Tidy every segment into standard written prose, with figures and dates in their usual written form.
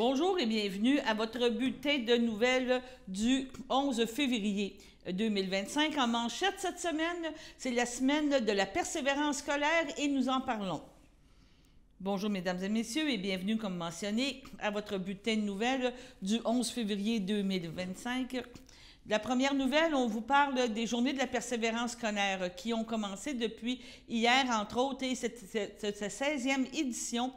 Bonjour et bienvenue à votre bulletin de nouvelles du 11 février 2025. En manchette cette semaine, c'est la semaine de la persévérance scolaire et nous en parlons. Bonjour mesdames et messieurs et bienvenue comme mentionné à votre bulletin de nouvelles du 11 février 2025. La première nouvelle, on vous parle des journées de la persévérance scolaire qui ont commencé depuis hier, entre autres, et cette 16e édition,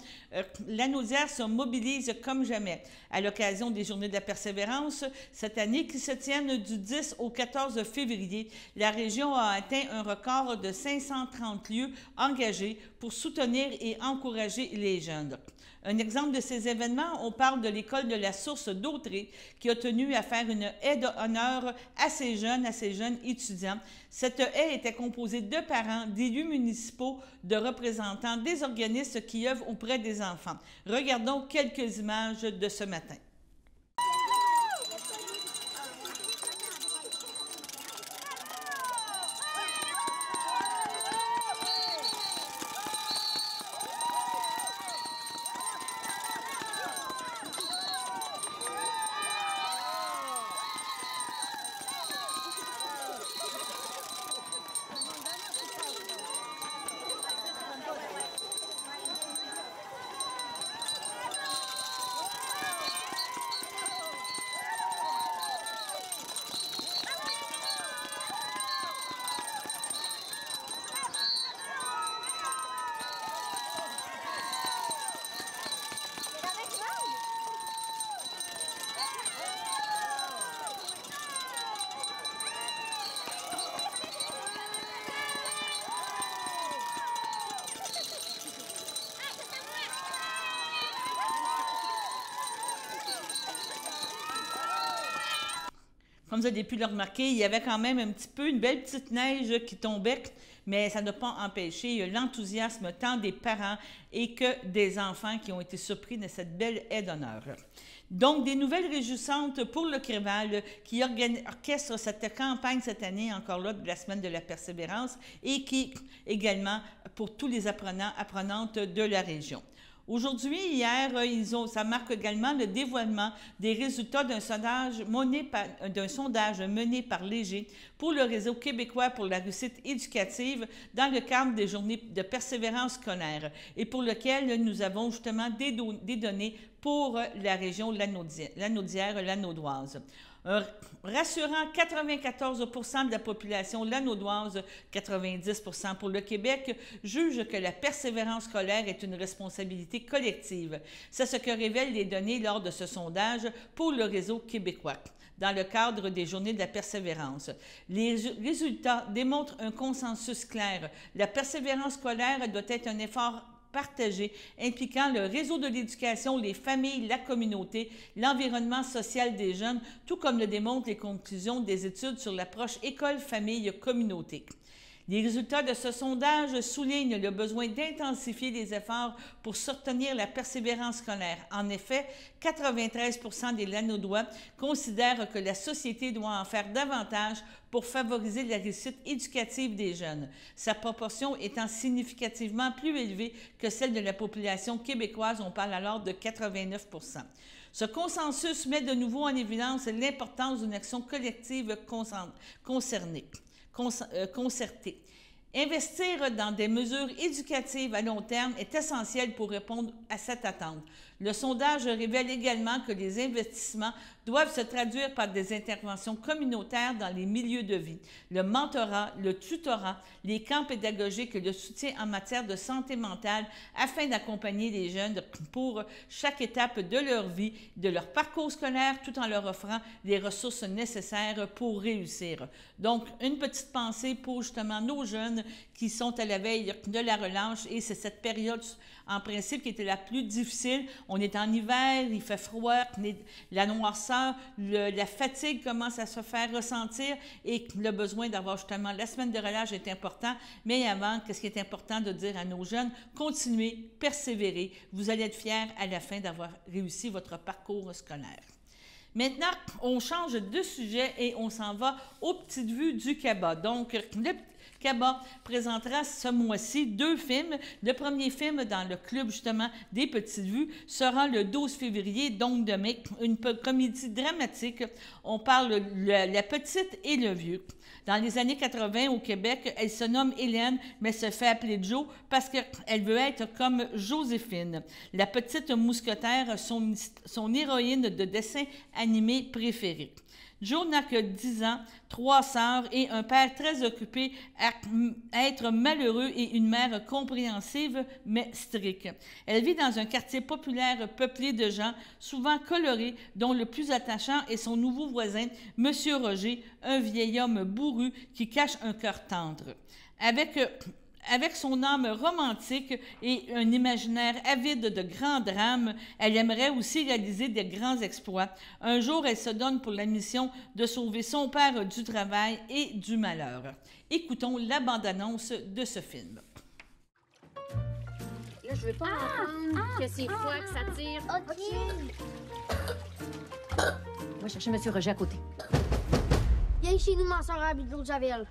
Lanaudière se mobilise comme jamais à l'occasion des journées de la persévérance. Cette année, qui se tiennent du 10 au 14 février, la région a atteint un record de 530 lieux engagés pour soutenir et encourager les jeunes. Un exemple de ces événements, on parle de l'école de la Source d'Autrey qui a tenu à faire une haie d'honneur à ces jeunes étudiants. Cette haie était composée de parents, d'élus municipaux, de représentants des organismes qui œuvrent auprès des enfants. Regardons quelques images de ce matin. Comme vous avez pu le remarquer, il y avait quand même un petit peu une belle petite neige qui tombait, mais ça n'a pas empêché l'enthousiasme tant des parents et que des enfants qui ont été surpris de cette belle haie d'honneur. Donc, des nouvelles réjouissantes pour le Créval qui orchestre cette campagne cette année, encore là, de la Semaine de la Persévérance et qui également pour tous les apprenantes de la région. Aujourd'hui, hier, ça marque également le dévoilement des résultats d'un sondage mené par Léger pour le Réseau québécois pour la réussite éducative dans le cadre des journées de persévérance scolaire et pour lequel nous avons justement des données pour la région lanaudière-lanaudoise. Un rassurant 94 % de la population lanaudoise, 90 % pour le Québec, juge que la persévérance scolaire est une responsabilité collective. C'est ce que révèlent les données lors de ce sondage pour le réseau québécois dans le cadre des journées de la persévérance. Les résultats démontrent un consensus clair. La persévérance scolaire doit être un effort partagé, impliquant le réseau de l'éducation, les familles, la communauté, l'environnement social des jeunes, tout comme le démontrent les conclusions des études sur l'approche école-famille-communauté. Les résultats de ce sondage soulignent le besoin d'intensifier les efforts pour soutenir la persévérance scolaire. En effet, 93 % des Lanaudois considèrent que la société doit en faire davantage pour favoriser la réussite éducative des jeunes, sa proportion étant significativement plus élevée que celle de la population québécoise, on parle alors de 89 %. Ce consensus met de nouveau en évidence l'importance d'une action collective concertée. Investir dans des mesures éducatives à long terme est essentiel pour répondre à cette attente. Le sondage révèle également que les investissements doivent se traduire par des interventions communautaires dans les milieux de vie, le mentorat, le tutorat, les camps pédagogiques et le soutien en matière de santé mentale afin d'accompagner les jeunes pour chaque étape de leur vie, de leur parcours scolaire, tout en leur offrant les ressources nécessaires pour réussir. Donc, une petite pensée pour justement nos jeunes qui sont à la veille de la relâche et c'est cette période en principe qui était la plus difficile. On est en hiver, il fait froid, la noirceur, la fatigue commence à se faire ressentir et le besoin d'avoir justement la semaine de relâche est important. Mais avant, qu'est-ce qui est important de dire à nos jeunes? Continuez, persévérez. Vous allez être fiers à la fin d'avoir réussi votre parcours scolaire. Maintenant, on change de sujet et on s'en va aux petites vues du CABA. Donc, le Kaba présentera ce mois-ci 2 films. Le premier film dans le club, justement, des Petites Vues sera le 12 février, donc demain, une comédie dramatique. On parle La Petite et le Vieux. Dans les années 80, au Québec, elle se nomme Hélène, mais se fait appeler Jo parce qu'elle veut être comme Joséphine. La petite mousquetaire, son héroïne de dessin animé préférée. Jo n'a que 10 ans, 3 sœurs et un père très occupé à être malheureux et une mère compréhensive mais stricte. Elle vit dans un quartier populaire peuplé de gens souvent colorés, dont le plus attachant est son nouveau voisin, M. Roger, un vieil homme bourru qui cache un cœur tendre. Avec son âme romantique et un imaginaire avide de grands drames, elle aimerait aussi réaliser des grands exploits. Un jour, elle se donne pour la mission de sauver son père du travail et du malheur. Écoutons la bande-annonce de ce film. Là, je veux pas entendre que c'est froid, que ça tire. OK. Va chercher M. Roger à côté. Viens chez nous, ma soeur, à de l'eau de Javel.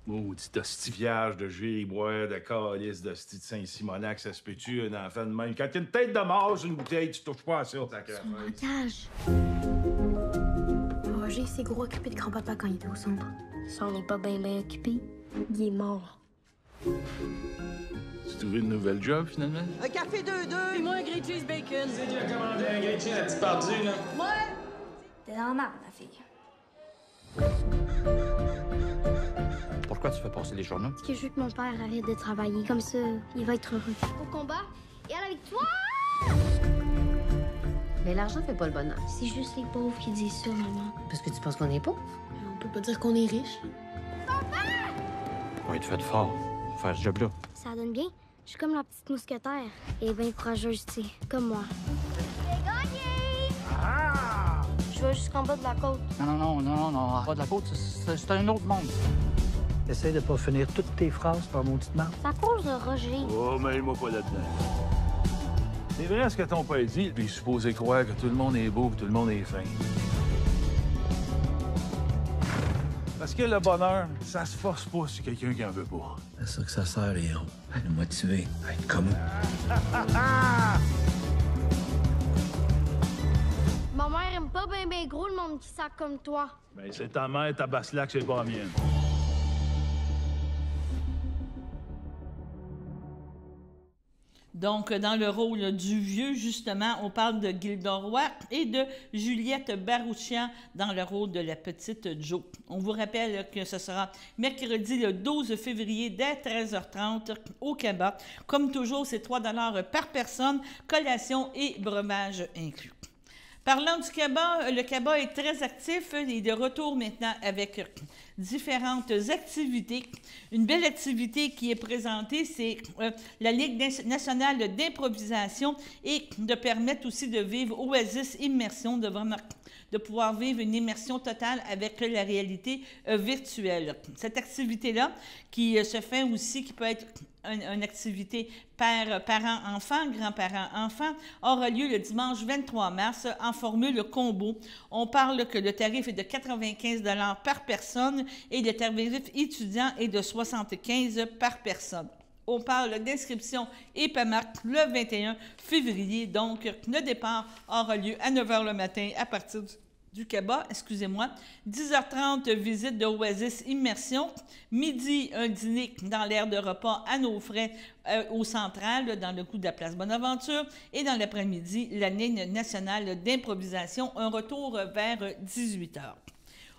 Maudit hostiviage de gériboire, de calice, d'hostie de Saint-Simonac, ça se peut-tu, un enfant de même? Quand il y a une tête de mort sur une bouteille, tu touches pas à ça. Langage. Roger s'est gros occupé de grand-papa quand il était au centre. Ça, on n'est pas bien occupé. Il est mort. Tu as trouvé une nouvelle job, finalement? Un café 2-2. Et moi, un grilled cheese bacon. C'est qui a commandé un grilled cheese, la petite perdue, là? Ouais. T'es dans la merde, ma fille. Pourquoi tu fais passer les journaux? Parce que je veux que mon père arrête de travailler. Comme ça, il va être heureux. Au combat et à la victoire! Mais l'argent fait pas le bonheur. C'est juste les pauvres qui disent ça, maman. Parce que tu penses qu'on est pauvres? On peut pas dire qu'on est riche. On va être fait fort. Faire ce job-là. Ça donne bien. Je suis comme la petite mousquetaire. Elle est bien courageuse, tu sais. Comme moi. J'ai gagné! Ah! Je vais jusqu'en bas de la côte. Non. En bas de la côte, c'est un autre monde. Essaye de pas finir toutes tes phrases par maudite marde. C'est à cause de Roger. Oh, mêle-moi pas là-dedans. C'est vrai ce que ton père dit, puis il est supposé croire que tout le monde est beau, que tout le monde est fin. Parce que le bonheur, ça se force pas sur quelqu'un qui en veut pas. C'est ça que ça sert, les héros. À nous motiver, à être comme eux. Ma mère aime pas bien gros le monde qui sac comme toi. Ben, c'est ta mère, ta basse-lac, c'est pas la mienne. Donc, dans le rôle du vieux, justement, on parle de Gildor Roy et de Juliette Barouchian dans le rôle de la petite Jo. On vous rappelle que ce sera mercredi le 12 février dès 13h30 au Kaba. Comme toujours, c'est 3 $ par personne, collation et breuvage inclus. Parlant du Kaba, le Kaba est très actif. Il est de retour maintenant avec différentes activités. Une belle activité qui est présentée, c'est la Ligue nationale d'improvisation et de permettre aussi de vivre Oasis Immersion, de pouvoir vivre une immersion totale avec la réalité virtuelle. Cette activité-là, qui se fait aussi, qui peut être une activité parents-enfants, grands-parents-enfants, aura lieu le dimanche 23 mars en formule combo. On parle que le tarif est de 95 $ par personne et le tarif étudiant est de 75 $ par personne. On parle d'inscription et paiement le 21 février. Donc, le départ aura lieu à 9 h le matin à partir du Kaba, excusez-moi. 10h30, visite de Oasis Immersion. Midi, un dîner dans l'aire de repas à nos frais au Central, dans le coût de la place Bonaventure. Et dans l'après-midi, la Ligue nationale d'improvisation, un retour vers 18h.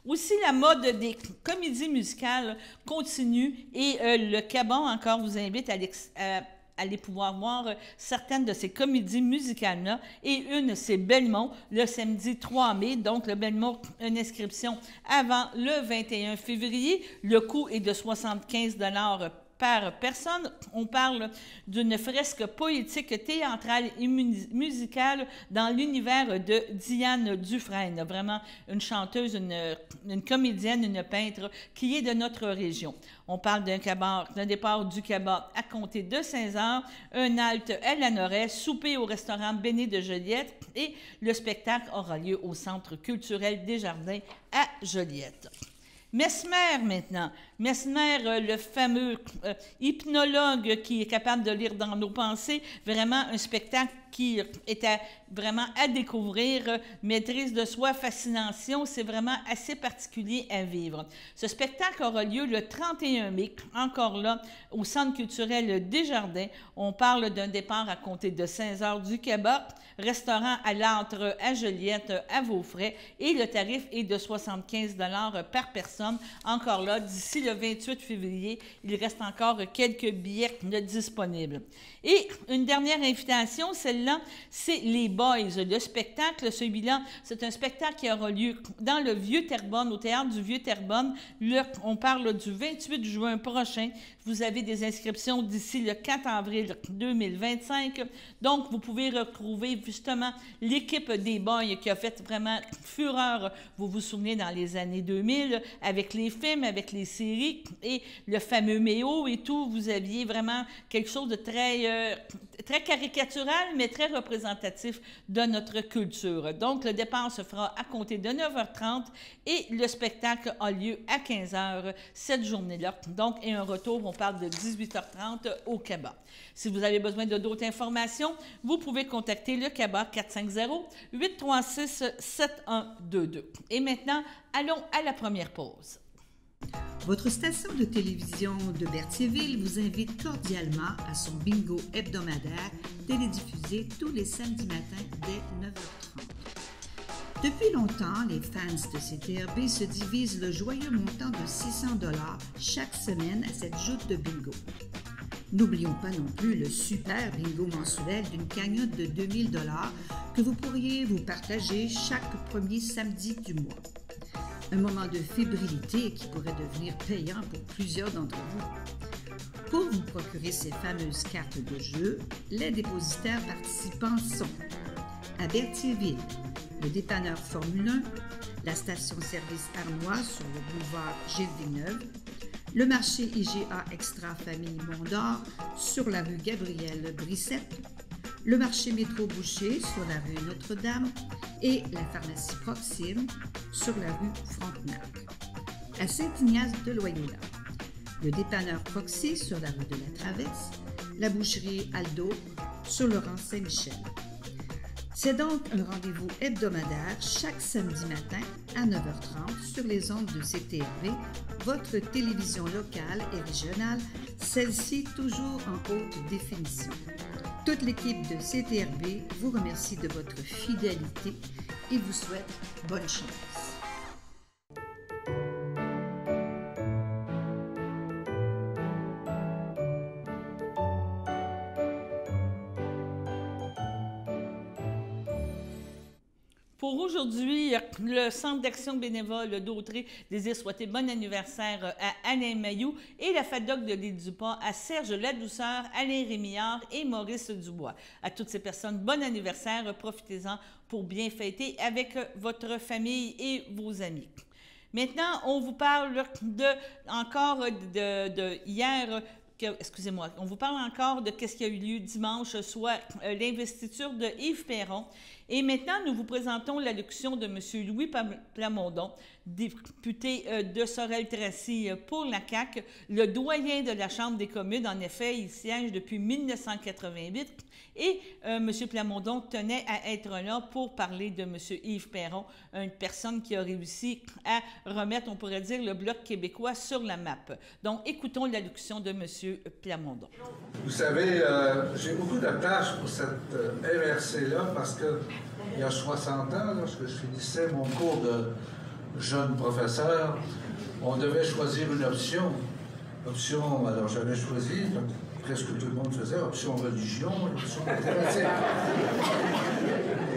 Aussi, la mode des comédies musicales continue et le Kaba encore vous invite à aller pouvoir voir certaines de ces comédies musicales-là. Et une, c'est Belmont, le samedi 3 mai. Donc, le Belmont, une inscription avant le 21 février. Le coût est de 75 $ par personne. On parle d'une fresque poétique, théâtrale et musicale dans l'univers de Diane Dufresne. Vraiment une chanteuse, une comédienne, une peintre qui est de notre région. On parle d'un départ du Kaba à compter de 16 h, un halte à Lanoret, souper au restaurant Béné de Joliette et le spectacle aura lieu au Centre culturel des Jardins à Joliette. Mesmer, maintenant. Mesmer, le fameux hypnologue qui est capable de lire dans nos pensées. Vraiment un spectacle qui était vraiment à découvrir. Maîtrise de soi, fascination, c'est vraiment assez particulier à vivre. Ce spectacle aura lieu le 31 mai, encore là, au Centre culturel Desjardins. On parle d'un départ à compter de 16 heures du Québec, restaurant à l'Âtre à Joliette à vos frais, et le tarif est de 75 $ par personne. Encore là, d'ici le 28 février, il reste encore quelques billets disponibles. Et une dernière invitation, celle-là, c'est Les Boys. Le spectacle, celui-là, c'est un spectacle qui aura lieu dans le Vieux-Terrebonne, au Théâtre du Vieux-Terrebonne. On parle du 28 juin prochain. Vous avez des inscriptions d'ici le 4 avril 2025. Donc, vous pouvez retrouver justement l'équipe des Boys qui a fait vraiment fureur, vous vous souvenez, dans les années 2000, avec les films, avec les séries et le fameux Méo et tout. Vous aviez vraiment quelque chose de très caricatural, mais très représentatif de notre culture. Donc, le départ se fera à compter de 9h30 et le spectacle a lieu à 15h cette journée-là. Donc, et un retour, on parle de 18h30 au CABA. Si vous avez besoin de d'autres informations, vous pouvez contacter le CABA 450-836-7122. Et maintenant, allons à la première pause. Votre station de télévision de Berthierville vous invite cordialement à son bingo hebdomadaire télédiffusé tous les samedis matins dès 9h30. Depuis longtemps, les fans de CTRB se divisent le joyeux montant de 600 $ chaque semaine à cette joute de bingo. N'oublions pas non plus le super bingo mensuel d'une cagnotte de 2000 $ que vous pourriez vous partager chaque premier samedi du mois. Un moment de fébrilité qui pourrait devenir payant pour plusieurs d'entre vous. Pour vous procurer ces fameuses cartes de jeu, les dépositaires participants sont à Berthierville, le dépanneur Formule 1, la station-service Arnois sur le boulevard Gilles-Villeneuve, le marché IGA Extra Famille Mondor sur la rue Gabriel-Brissette, le marché Métro Boucher sur la rue Notre-Dame et la pharmacie Proxime sur la rue Frontenac. À Saint-Ignace de Loyola, le dépanneur Proxy sur la rue de la Traverse, la boucherie Aldo sur le rang Saint-Michel. C'est donc un rendez-vous hebdomadaire chaque samedi matin à 9h30 sur les ondes de CTRB, votre télévision locale et régionale, celle-ci toujours en haute définition. Toute l'équipe de CTRB vous remercie de votre fidélité et vous souhaite bonne chance. Pour aujourd'hui, le Centre d'action bénévole d'Autrey désire souhaiter bon anniversaire à Alain Mayou et la FADOC de l'île du Pas à Serge Ladouceur, Alain Rémillard et Maurice Dubois. À toutes ces personnes, bon anniversaire, profitez-en pour bien fêter avec votre famille et vos amis. Maintenant, on vous parle encore de hier. Excusez-moi, on vous parle encore de ce qui a eu lieu dimanche, soit l'investiture de Yves Perron. Et maintenant, nous vous présentons l'allocution de M. Louis Plamondon, député de Sorel-Tracy pour la CAQ, le doyen de la Chambre des communes. En effet, il siège depuis 1988. Et M. Plamondon tenait à être là pour parler de M. Yves Perron, une personne qui a réussi à remettre, on pourrait dire, le Bloc québécois sur la map. Donc, écoutons l'allocution de M. Plamondon. Vous savez, j'ai beaucoup de tâches pour cette MRC-là parce que il y a 60 ans, lorsque je finissais mon cours de jeune professeur, on devait choisir une option. Alors j'avais choisi, presque tout le monde faisait, option religion, option mathématique.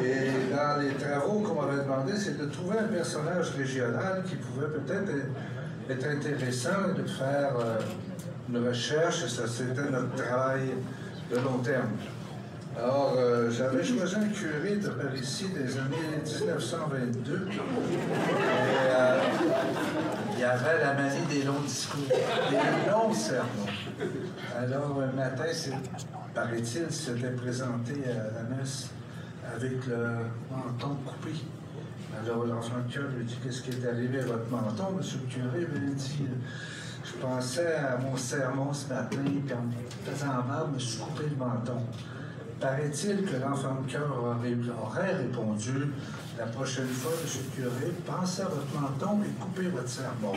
Et dans les travaux qu'on m'avait demandé, c'est de trouver un personnage régional qui pouvait peut-être être intéressant et de faire une recherche, et ça c'était notre travail de long terme. Alors, j'avais choisi un curé de par ici des années 1922. Et, il y avait la manie des longs discours, des longs sermons. Alors, un matin, paraît-il, s'était présenté à la messe avec le menton coupé. Alors l'enfant de cœur lui dit, qu'est-ce qui est arrivé à votre menton, monsieur le curé? Il dit, je pensais à mon sermon ce matin, puis en me faisant mal, je me suis coupé le menton. Paraît-il que l'enfant de cœur aurait répondu, la prochaine fois, monsieur le curé, pensez à votre menton et coupez votre sermon.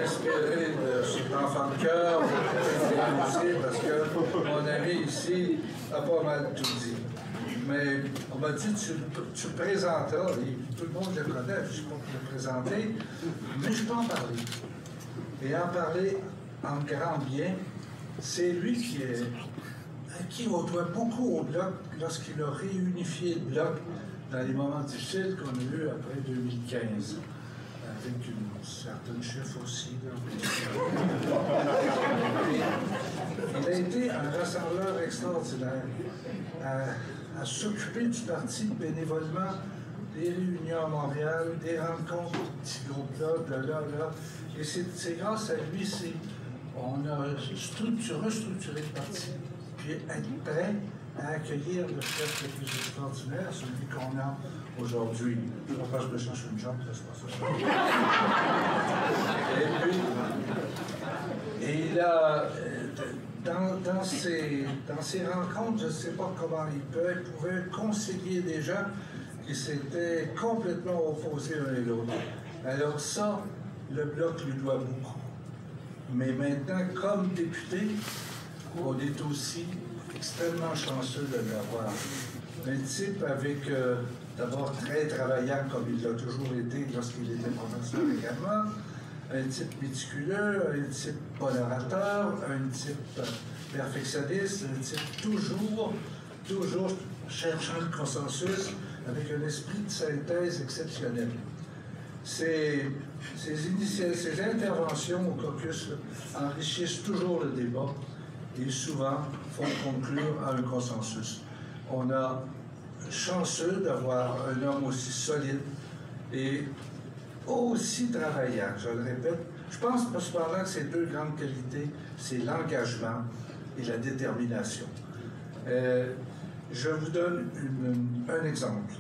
Inspiré de cet enfant de cœur, parce que mon ami ici a pas mal tout dit. Mais on m'a dit, tu le présenteras, et tout le monde le connaît, je ne peux pas le présenter, mais je peux en parler. Et en parler en grand bien, c'est lui à qui on doit beaucoup au Bloc lorsqu'il a réunifié le Bloc dans les moments difficiles qu'on a eus après 2015. Avec une certaine chef aussi. Il a été un rassembleur extraordinaire à s'occuper du parti bénévolement, des réunions à Montréal, des rencontres de petits groupes-là, de là. Et c'est grâce à lui on a restructuré le parti, puis être prêt à accueillir le chef le plus extraordinaire, celui qu'on a aujourd'hui. Je ne vais pas me chercher une jambe, c'est pas ça. Et il a, dans ses rencontres, je ne sais pas comment il pouvait conseiller des gens qui s'étaient complètement opposés l'un et l'autre. Alors ça, le Bloc lui doit beaucoup. Mais maintenant, comme député, on est aussi extrêmement chanceux de l'avoir. Un type avec, d'abord, très travaillant, comme il l'a toujours été lorsqu'il était professeur également, un type méticuleux, un type bon orateur, un type perfectionniste, un type toujours cherchant le consensus avec un esprit de synthèse exceptionnel. Ces interventions au caucus enrichissent toujours le débat et souvent font conclure à un consensus. On a chanceux d'avoir un homme aussi solide et aussi travaillant, je le répète. Je pense cependant que ces deux grandes qualités, c'est l'engagement et la détermination. Je vous donne un exemple.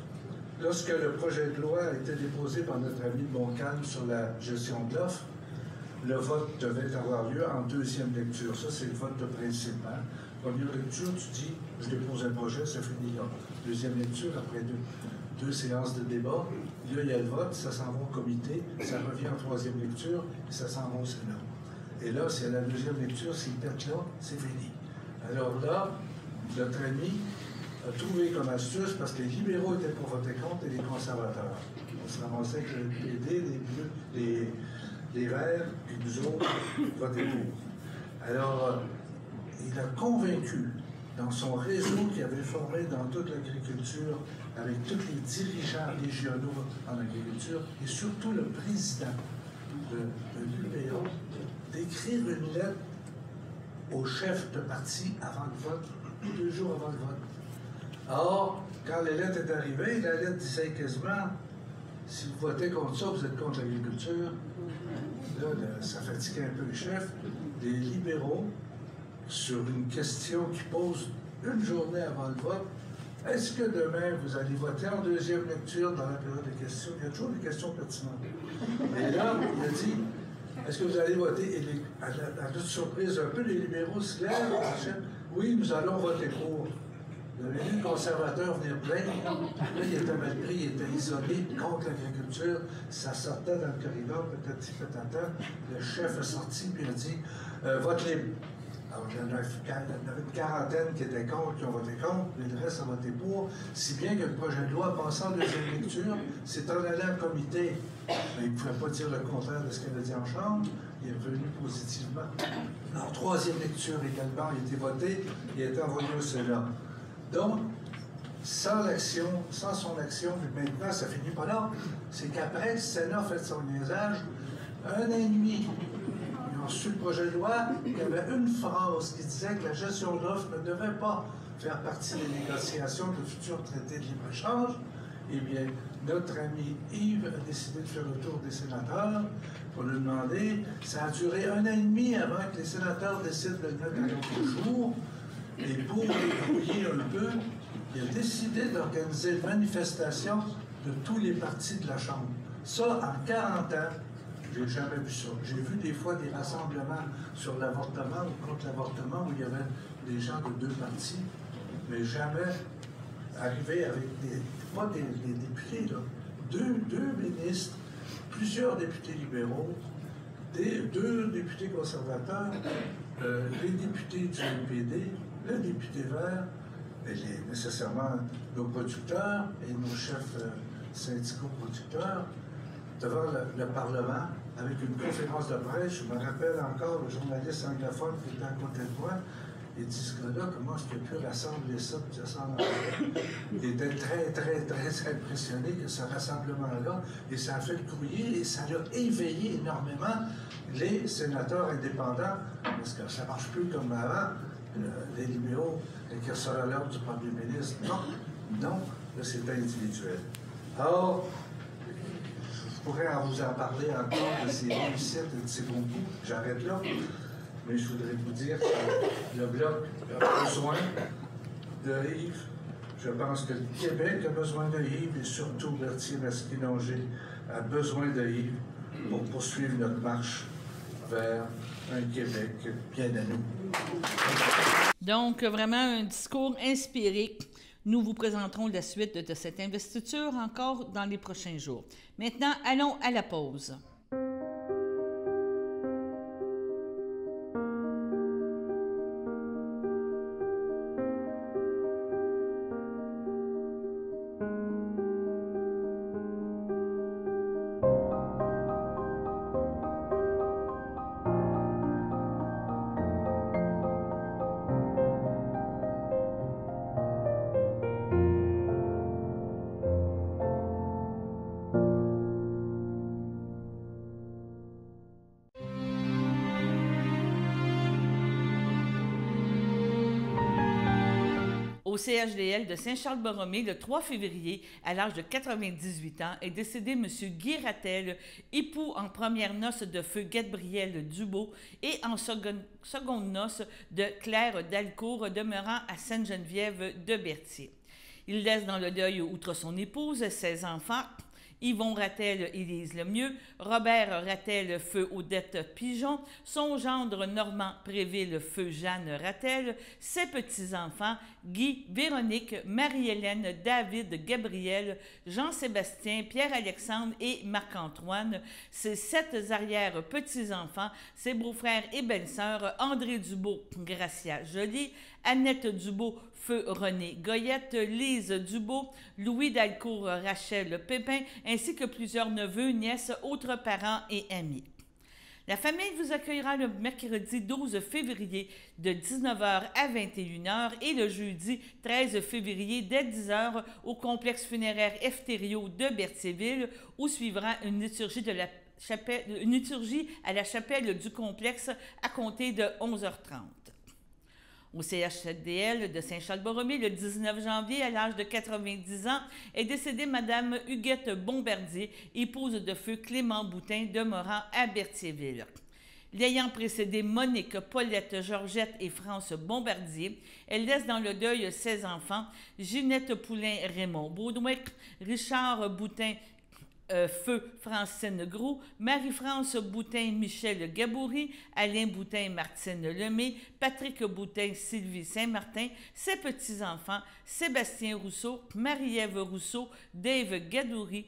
Lorsque le projet de loi a été déposé par notre ami Montcalm sur la gestion de l'offre, le vote devait avoir lieu en deuxième lecture. Ça, c'est le vote de principe. Hein? Première lecture, tu dis, je dépose un projet, ça finit là. Deuxième lecture, après deux séances de débat, là, il y a le vote, ça s'en va au comité, ça revient en troisième lecture, et ça s'en va au Sénat. Et là, c'est à la deuxième lecture, s'il pète là, c'est fini. Alors là, notre ami a trouvé comme astuce, parce que les libéraux étaient pour voter contre et les conservateurs. On se ramassait avec le PD, les bleus, les verts, puis nous autres, voter pour. Alors, il a convaincu, dans son réseau qu'il avait formé dans toute l'agriculture, avec tous les dirigeants régionaux en agriculture, et surtout le président de l'UPA, d'écrire une lettre au chef de parti avant le vote, 2 jours avant le vote. Or, quand la lettre est arrivée, la lettre disait quasiment, si vous votez contre ça, vous êtes contre l'agriculture. Là, ça fatiguait un peu le chef. Les libéraux, sur une question qui pose une journée avant le vote, est-ce que demain, vous allez voter en deuxième lecture dans la période de questions? Il y a toujours des questions pertinentes. Et là, il a dit, est-ce que vous allez voter? Et à notre surprise, un peu, les libéraux se lèvent. Oui, nous allons voter pour. Vous avez vu le conservateur venir plaindre. Là, il était mal pris, il était isolé contre l'agriculture. Ça sortait dans le corridor, petit patata. Le chef est sorti et a dit vote libre. Alors, il y en avait une quarantaine qui étaient contre, qui ont voté contre, mais le reste a voté pour. Si bien que le projet de loi, passant en deuxième lecture, s'est en allé en comité. Mais il ne pouvait pas dire le contraire de ce qu'il avait dit en chambre. Il est revenu positivement. En troisième lecture également, il a été voté, il a été envoyé au Sénat. Donc, sans son action, maintenant, ça finit pas là. C'est qu'après, le Sénat a fait son niaisage, 1 an et demi. Ils ont reçu le projet de loi, il y avait une phrase qui disait que la gestion d'offres ne devait pas faire partie des négociations de futurs traités de libre-échange. Eh bien, notre ami Yves a décidé de faire le tour des sénateurs pour lui demander. Ça a duré 1 an et demi avant que les sénateurs décident de le mettre à l'autre jour. Et pour les brouiller un peu, il a décidé d'organiser une manifestation de tous les partis de la Chambre. Ça, en 40 ans, j'ai jamais vu ça. J'ai vu des fois des rassemblements sur l'avortement ou contre l'avortement où il y avait des gens de 2 partis, mais jamais arrivé avec pas des députés, là, deux ministres, plusieurs députés libéraux, 2 députés conservateurs, les députés du NPD, le député vert, et nécessairement nos producteurs et nos chefs syndicaux producteurs, devant le Parlement, avec une conférence de presse. Je me rappelle encore le journaliste anglophone qui était à côté de moi. Il dit, ce gars-là, comment est-ce qu'il a pu rassembler ça, puis ça s'en allait? Il était très, très, très impressionné que ce rassemblement-là, et ça a fait le courrier, et ça a éveillé énormément les sénateurs indépendants, parce que ça ne marche plus comme avant, les libéraux, qui reçoivent l'ordre du premier ministre. Non, là, c'est individuel. Or, je pourrais vous en parler encore de ces réussites et de ces bons coups. J'arrête là. Mais je voudrais vous dire que le Bloc a besoin de Yves. Je pense que le Québec a besoin de Yves et surtout Berthier-Masquinongé a besoin de Yves pour poursuivre notre marche vers un Québec bien à nous. Donc, vraiment un discours inspiré. Nous vous présenterons la suite de cette investiture encore dans les prochains jours. Maintenant, allons à la pause. Au CHDL de Saint-Charles-Borromée, le 3 février, à l'âge de 98 ans, est décédé M. Guy Rattel, époux en première noce de feu Gabriel Dubo et en seconde noce de Claire Dalcourt, demeurant à Sainte-Geneviève de Berthier. Il laisse dans le deuil, outre son épouse, 16 enfants, Yvon Rattel, Élise Lemieux, Robert Rattel, feu Odette Pigeon, son gendre Normand Préville, feu Jeanne Rattel, ses petits-enfants Guy, Véronique, Marie-Hélène, David, Gabriel, Jean-Sébastien, Pierre-Alexandre et Marc-Antoine, ses 7 arrière-petits-enfants, ses beaux-frères et belles-sœurs André Dubo, Gracia Joly, Annette Dubo, feu René Goyette, Lise Dubo, Louis Dalcourt, Rachel Pépin, ainsi que plusieurs neveux, nièces, autres parents et amis. La famille vous accueillera le mercredi 12 février de 19h à 21h et le jeudi 13 février dès 10h au complexe funéraire Eftério de Berthierville, où suivra une liturgie à la chapelle du complexe à compter de 11h30. Au CHDL de Saint-Charles-Borromée, le 19 janvier, à l'âge de 90 ans, est décédée Mme Huguette Bombardier, épouse de feu Clément Boutin, demeurant à Berthierville. L'ayant précédé Monique, Paulette, Georgette et France Bombardier, elle laisse dans le deuil 16 enfants, Ginette Poulain, Raymond Baudouin, Richard Boutin, feu Francine Gros, Marie-France Boutin, Michel Gaboury, Alain Boutin, Martine Lemay, Patrick Boutin, Sylvie Saint-Martin, ses petits-enfants, Sébastien Rousseau, Marie-Ève Rousseau, Dave Gadoury,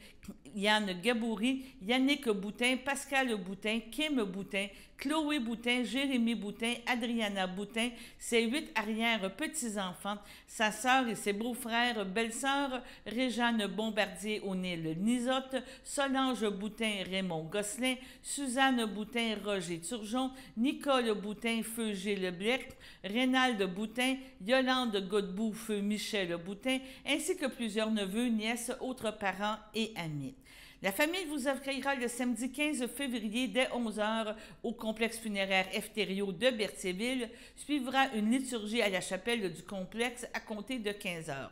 Yann Gaboury, Yannick Boutin, Pascal Boutin, Kim Boutin, Chloé Boutin, Jérémy Boutin, Adriana Boutin, ses 8 arrière-petits-enfants, sa sœur et ses beaux-frères, belle-sœur, Réjeanne Bombardier, O'Neill Nisotte, Solange Boutin, Raymond Gosselin, Suzanne Boutin, Roger Turgeon, Nicole Boutin, feu Gilles Blec, Rénald Boutin, Yolande Godbout, feu Michel Boutin, ainsi que plusieurs neveux, nièces, autres parents et amis. La famille vous accueillera le samedi 15 février dès 11h au complexe funéraire Efterio de Berthierville. Suivra une liturgie à la chapelle du complexe à compter de 15h.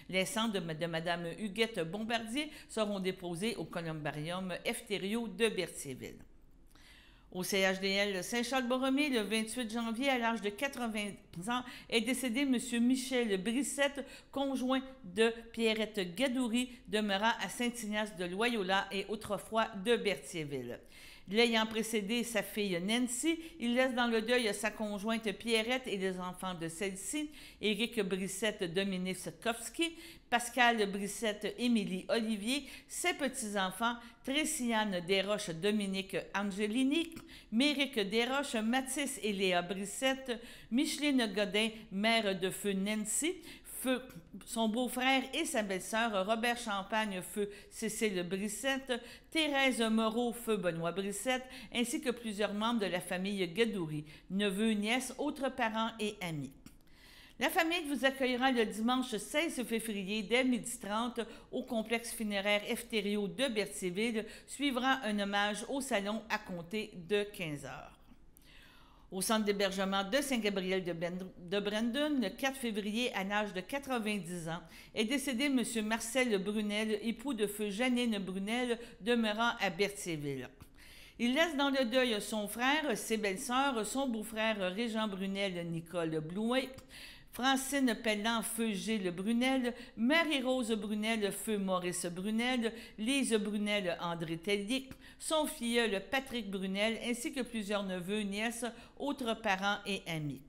Les cendres de Mme Huguette Bombardier seront déposés au columbarium Efterio de Berthierville. Au CHDL Saint-Charles-Borromée, le 28 janvier, à l'âge de 80 ans, est décédé M. Michel Brissette, conjoint de Pierrette Gadoury, demeurant à Saint-Ignace de Loyola et autrefois de Berthierville. L'ayant précédé sa fille Nancy, il laisse dans le deuil sa conjointe Pierrette et les enfants de celle-ci, Éric Brissette, Dominique Setkowski, Pascal Brissette, Émilie Olivier, ses petits-enfants, Tréciane Desroches, Dominique Angelini, Méric Desroches, Mathis et Léa Brissette, Micheline Godin, mère de feu Nancy, feu son beau-frère et sa belle-sœur, Robert Champagne, feu Cécile Brissette, Thérèse Moreau, feu Benoît Brissette, ainsi que plusieurs membres de la famille Gadoury, neveux, nièces, autres parents et amis. La famille vous accueillera le dimanche 16 février dès 12h30 au complexe funéraire Efterio de Berthierville. Suivra un hommage au salon à compter de 15h. Au centre d'hébergement de Saint-Gabriel de Brandon, le 4 février, à l'âge de 90 ans, est décédé M. Marcel Brunel, époux de feu Janine Brunel, demeurant à Berthierville. Il laisse dans le deuil son frère, ses belles-sœurs, son beau-frère Régent Brunel, Nicole Blouin, Francine Pellan, feu Gilles Brunel, Marie-Rose Brunel, feu Maurice Brunel, Lise Brunel, André Tellier, son filleul Patrick Brunel, ainsi que plusieurs neveux, nièces, autres parents et amis.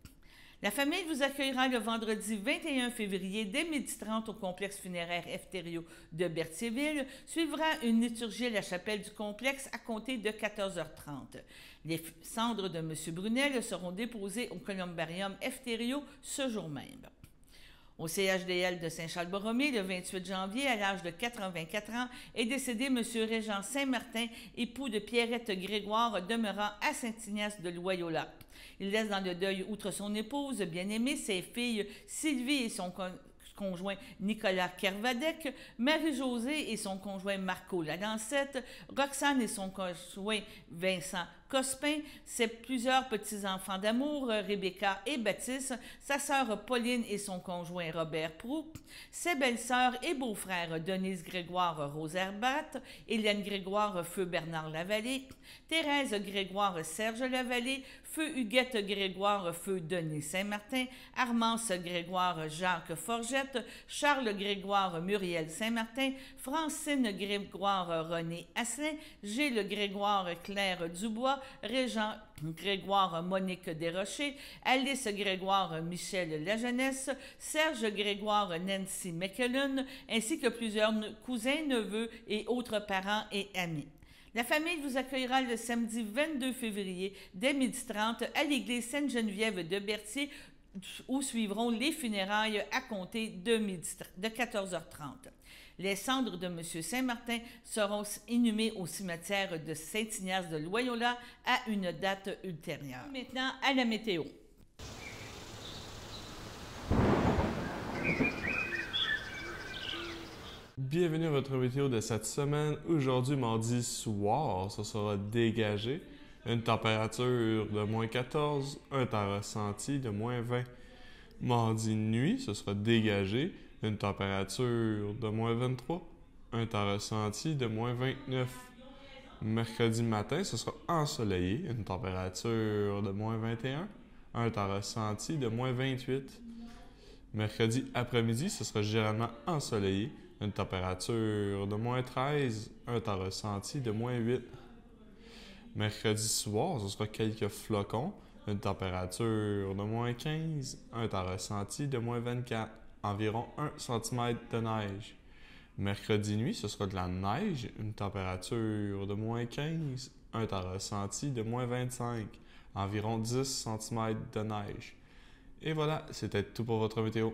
La famille vous accueillera le vendredi 21 février dès 12h30 au complexe funéraire Efterio de Berthierville. Suivra une liturgie à la chapelle du complexe à compter de 14h30. Les cendres de M. Brunel seront déposées au columbarium Efterio ce jour même. Au CHDL de Saint-Charles-Borromée, le 28 janvier, à l'âge de 84 ans, est décédé M. Régent Saint-Martin, époux de Pierrette Grégoire, demeurant à Saint-Ignace de Loyola. Il laisse dans le deuil, outre son épouse bien-aimée, ses filles Sylvie et son conjoint Nicolas Kervadec, Marie-Josée et son conjoint Marco Lalancette, Roxane et son conjoint Vincent Cospin, ses plusieurs petits-enfants d'amour, Rebecca et Baptiste, sa sœur Pauline et son conjoint Robert Proux, ses belles-sœurs et beaux-frères Denise Grégoire Roserbat, Hélène Grégoire feu Bernard Lavallée, Thérèse Grégoire Serge Lavallée, feu Huguette Grégoire feu Denis Saint-Martin, Armance Grégoire Jacques Forgette, Charles Grégoire Muriel Saint-Martin, Francine Grégoire René Asselin, Gilles Grégoire Claire Dubois, Régent Grégoire Monique Desrochers, Alice Grégoire Michel Lajeunesse, Serge Grégoire Nancy McKellen, ainsi que plusieurs cousins, neveux et autres parents et amis. La famille vous accueillera le samedi 22 février dès 12h30 à l'église Sainte-Geneviève de Berthier, où suivront les funérailles à compter de 14h30. Les cendres de M. Saint-Martin seront inhumées au cimetière de Saint-Ignace de Loyola à une date ultérieure. Maintenant, à la météo. Bienvenue à votre météo de cette semaine. Aujourd'hui, mardi soir, ce sera dégagé. Une température de moins 14, un temps ressenti de moins 20. Mardi nuit, ce sera dégagé. Une température de moins 23, un temps ressenti de moins 29. Mercredi matin, ce sera ensoleillé. Une température de moins 21, un temps ressenti de moins 28. Mercredi après-midi, ce sera généralement ensoleillé. Une température de moins 13, un temps ressenti de moins 8. Mercredi soir, ce sera quelques flocons, une température de moins 15, un temps ressenti de moins 24, environ 1 cm de neige. Mercredi nuit, ce sera de la neige, une température de moins 15, un temps ressenti de moins 25, environ 10 cm de neige. Et voilà, c'était tout pour votre météo.